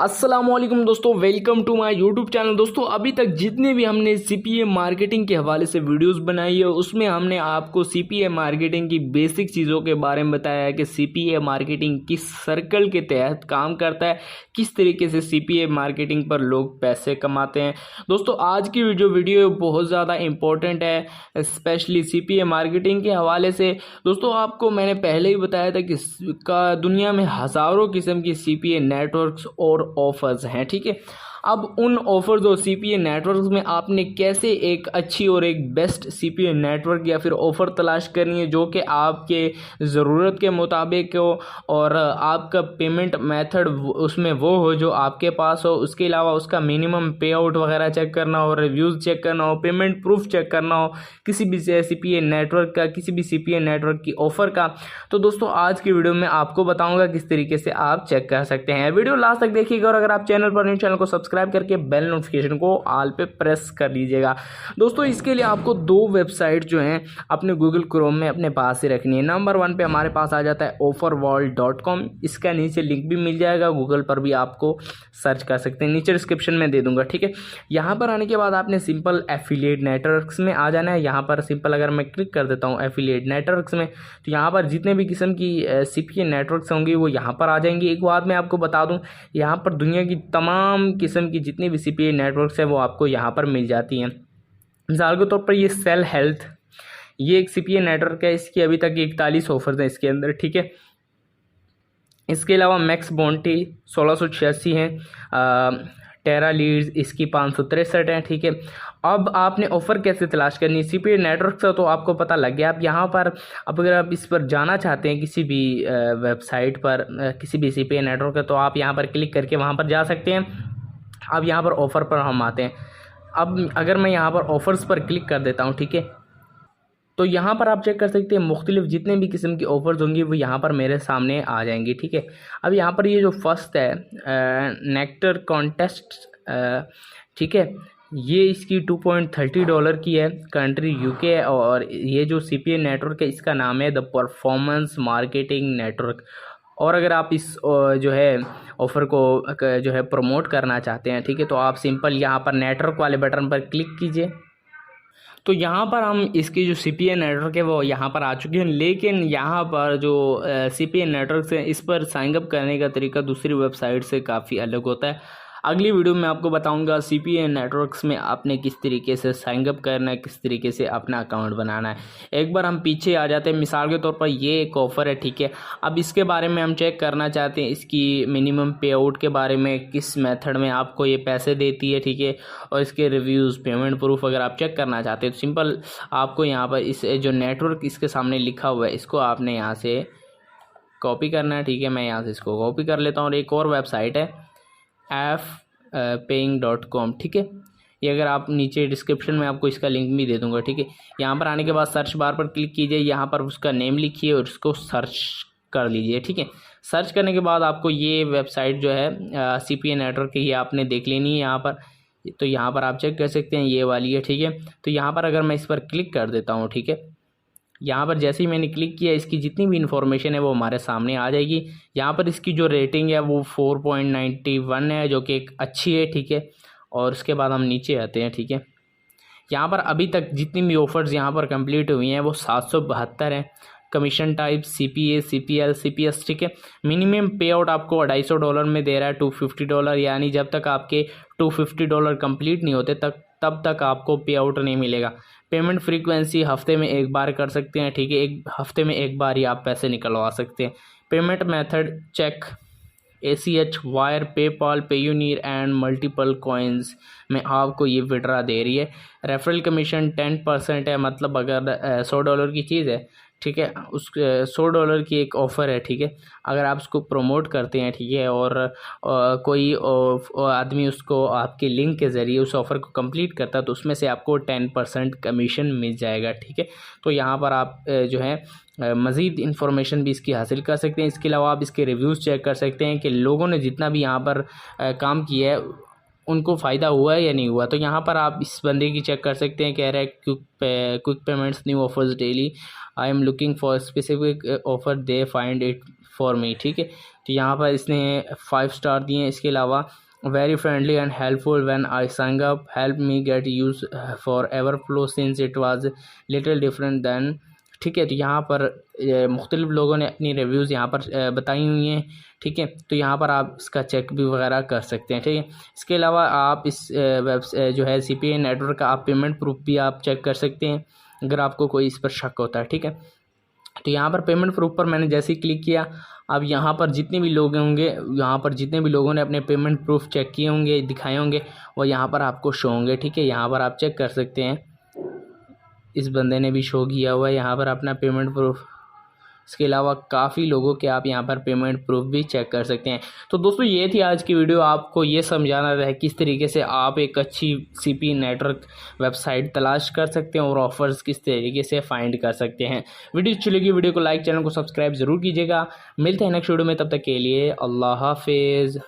अस्सलामुअलैकुम दोस्तों, welcome to my YouTube channel. दोस्तों अभी तक जितने भी हमने सीपीए मार्केटिंग के हवाले से वीडियोस बनाई है उसमें हमने आपको सीपीए मार्केटिंग की बेसिक चीज़ों के बारे में बताया है कि सीपीए मार्केटिंग किस सर्कल के तहत काम करता है, किस तरीके से सीपीए मार्केटिंग पर लोग पैसे कमाते हैं। दोस्तों आज की वीडियो बहुत ज़्यादा इंपॉर्टेंट है, स्पेशली सीपीए मार्केटिंग के हवाले से। दोस्तों आपको मैंने पहले ही बताया था कि दुनिया में हज़ारों किस्म की सीपीए नेटवर्क्स और ऑफर्स हैं, ठीक है। अब उन ऑफर्स और सीपीए नेटवर्क्स में आपने कैसे एक अच्छी और एक बेस्ट सीपीए नेटवर्क या फिर ऑफ़र तलाश करनी है जो कि आपके ज़रूरत के मुताबिक हो और आपका पेमेंट मेथड उसमें वो हो जो आपके पास हो। उसके अलावा उसका मिनिमम पे आउट वगैरह चेक करना हो, रिव्यूज़ चेक करना हो, पेमेंट प्रूफ चेक करना हो किसी भी सीपीए नेटवर्क का, किसी भी सीपीए नेटवर्क की ऑफ़र का। तो दोस्तों आज की वीडियो में आपको बताऊँगा किस तरीके से आप चेक कर सकते हैं। वीडियो लास्ट तक देखिएगा और अगर आप चैनल पर नहीं, चैनल को सब्सक्राइब करके बेल नोटिफिकेशन को ऑल पे प्रेस कर लीजिएगा। दोस्तों इसके लिए आपको दो वेबसाइट जो हैं अपने गूगल क्रोम में अपने पास ही रखनी है। नंबर 1 पे हमारे पास आ जाता है offerworld.com। इसका नीचे लिंक भी मिल जाएगा, गूगल पर भी आपको सर्च कर सकते हैं, नीचे डिस्क्रिप्शन में दे दूंगा, ठीक है। यहाँ पर आने के बाद आपने सिंपल एफिलिएट नेटवर्क्स में आ जाना है। यहाँ पर सिंपल अगर मैं क्लिक कर देता हूँ एफिलिएट नेटवर्क्स में तो यहाँ पर जितने भी किस्म की सीपीए नेटवर्क्स होंगी वो यहाँ पर आ जाएंगी। एक बात मैं आपको बता दूँ, यहाँ पर दुनिया की तमाम किस्म की जितनी भी सीपीए नेटवर्क्स हैं वो आपको यहाँ पर मिल जाती हैं। मिसाल के तौर पर ये सेल हेल्थ, ये एक सीपीए नेटवर्क है, इसकी अभी तक 41 ऑफर्स हैं इसके अंदर, ठीक है। इसके अलावा मैक्स बॉन्टी 1686 हैं, टेरा लीड्स इसकी 563 हैं, ठीक है। अब आपने ऑफ़र कैसे तलाश करनी है सीपीए नेटवर्क से तो आपको पता लग गया। आप यहाँ पर अब अगर आप इस पर जाना चाहते हैं किसी भी वेबसाइट पर किसी भी सीपीए नेटवर्क है तो आप यहाँ पर क्लिक करके वहाँ पर जा सकते हैं। अब यहाँ पर ऑफ़र पर हम आते हैं। अब अगर मैं यहाँ पर ऑफ़र्स पर क्लिक कर देता हूँ, ठीक है, तो यहाँ पर आप चेक कर सकते हैं मुख्तलिफ जितने भी किस्म की ऑफ़र्स होंगी वो यहाँ पर मेरे सामने आ जाएंगी, ठीक है। अब यहाँ पर ये जो फर्स्ट है नेक्टर कॉन्टेस्ट, ठीक है, ये इसकी $2.30 की है, कंट्री यूके है और ये जो सीपीए नेटवर्क है इसका नाम है द परफॉर्मेंस मार्केटिंग नेटवर्क। और अगर आप इस जो है ऑफ़र को जो है प्रमोट करना चाहते हैं, ठीक है, तो आप सिंपल यहाँ पर नेटवर्क वाले बटन पर क्लिक कीजिए। तो यहाँ पर हम इसकी जो सीपीए नेटवर्क है वो यहाँ पर आ चुके हैं, लेकिन यहाँ पर जो सीपीए नेटवर्क है इस पर साइन अप करने का तरीका दूसरी वेबसाइट से काफ़ी अलग होता है। अगली वीडियो में आपको बताऊंगा सीपीए नेटवर्क्स में आपने किस तरीके से साइन अप करना है, किस तरीके से अपना अकाउंट बनाना है। एक बार हम पीछे आ जाते हैं, मिसाल के तौर पर ये एक ऑफ़र है, ठीक है। अब इसके बारे में हम चेक करना चाहते हैं इसकी मिनिमम पे आउट के बारे में, किस मेथड में आपको ये पैसे देती है, ठीक है, और इसके रिव्यूज़, पेमेंट प्रूफ अगर आप चेक करना चाहते हैं तो सिंपल आपको यहाँ पर इस जो नेटवर्क इसके सामने लिखा हुआ है इसको आपने यहाँ से कॉपी करना है, ठीक है। मैं यहाँ से इसको कॉपी कर लेता हूँ और एक और वेबसाइट है fpaying.com, ठीक है। ये अगर आप नीचे डिस्क्रिप्शन में आपको इसका लिंक भी दे दूंगा, ठीक है। यहाँ पर आने के बाद सर्च बार पर क्लिक कीजिए, यहाँ पर उसका नेम लिखिए और उसको सर्च कर लीजिए, ठीक है। सर्च करने के बाद आपको ये वेबसाइट जो है सीपीए नेटवर्क की ये आपने देख लेनी है यहाँ पर। तो यहाँ पर आप चेक कर सकते हैं ये वाली है, ठीक है। तो यहाँ पर अगर मैं इस पर क्लिक कर देता हूँ, ठीक है, यहाँ पर जैसे ही मैंने क्लिक किया इसकी जितनी भी इन्फॉर्मेशन है वो हमारे सामने आ जाएगी। यहाँ पर इसकी जो रेटिंग है वो 4.91 है जो कि एक अच्छी है, ठीक है। और उसके बाद हम नीचे आते हैं, ठीक है। यहाँ पर अभी तक जितनी भी ऑफ़र्स यहाँ पर कंप्लीट हुई हैं वो 772 हैं। Commission type CPA, CPL, CPS, ठीक है। मिनिमम पे आउट आपको $250 में दे रहा है, $250, यानी जब तक आपके $250 कंप्लीट नहीं होते तब तक आपको पे आउट नहीं मिलेगा। पेमेंट फ्रीक्वेंसी हफ्ते में एक बार कर सकते हैं, ठीक है, एक हफ्ते में एक बार ही आप पैसे निकलवा सकते हैं। Payment method cheque, ACH, wire, PayPal, Payoneer and multiple coins में आपको ये विड्रा दे रही है। रेफरल कमीशन 10% है, मतलब अगर $100 की चीज़ है, ठीक है, उस $100 की एक ऑफ़र है, ठीक है। अगर आप उसको प्रमोट करते हैं, ठीक है, और कोई आदमी उसको आपके लिंक के ज़रिए उस ऑफ़र को कंप्लीट करता है तो उसमें से आपको 10% कमीशन मिल जाएगा, ठीक है। तो यहाँ पर आप जो है मज़ीद इन्फॉर्मेशन भी इसकी हासिल कर सकते हैं। इसके अलावा आप इसके रिव्यूज़ चेक कर सकते हैं कि लोगों ने जितना भी यहाँ पर काम किया है उनको फ़ायदा हुआ है या नहीं हुआ। तो यहाँ पर आप इस बंदे की चेक कर सकते हैं, कह रहा है quick payments, new offers daily, I am looking for specific offer, they find it for me, ठीक है। तो यहाँ पर इसने 5 स्टार दिए हैं। इसके अलावा very friendly and helpful when I sign up, help me get use for ever flow since it was little different than, ठीक है। तो यहाँ पर मुख्तलिफ लोगों ने अपनी रिव्यूज़ यहाँ पर बताई हुई हैं, ठीक है। तो यहाँ पर आप इसका चेक भी वगैरह कर सकते हैं, ठीक है। इसके अलावा आप इस जो है CPA नेटवर्क का आप पेमेंट प्रूफ भी आप चेक कर सकते हैं अगर आपको कोई इस पर शक होता है, ठीक है। तो यहाँ पर पेमेंट प्रूफ पर मैंने जैसे ही क्लिक किया, अब यहाँ पर जितने भी लोग होंगे, यहाँ पर जितने भी लोगों ने अपने पेमेंट प्रूफ चेक किए होंगे, दिखाए होंगे, वो यहाँ पर आपको शो होंगे, ठीक है। यहाँ पर आप चेक कर सकते हैं, इस बंदे ने भी शो किया हुआ है यहाँ पर अपना पेमेंट प्रूफ। इसके अलावा काफ़ी लोगों के आप यहाँ पर पेमेंट प्रूफ भी चेक कर सकते हैं। तो दोस्तों ये थी आज की वीडियो, आपको ये समझाना है किस तरीके से आप एक अच्छी CPA नेटवर्क वेबसाइट तलाश कर सकते हैं और ऑफर्स किस तरीके से फाइंड कर सकते हैं। वीडियो अच्छी लगी, वीडियो को लाइक, चैनल को सब्सक्राइब ज़रूर कीजिएगा। मिलते हैं नेक्स्ट वीडियो में, तब तक के लिए अल्लाह हाफिज़।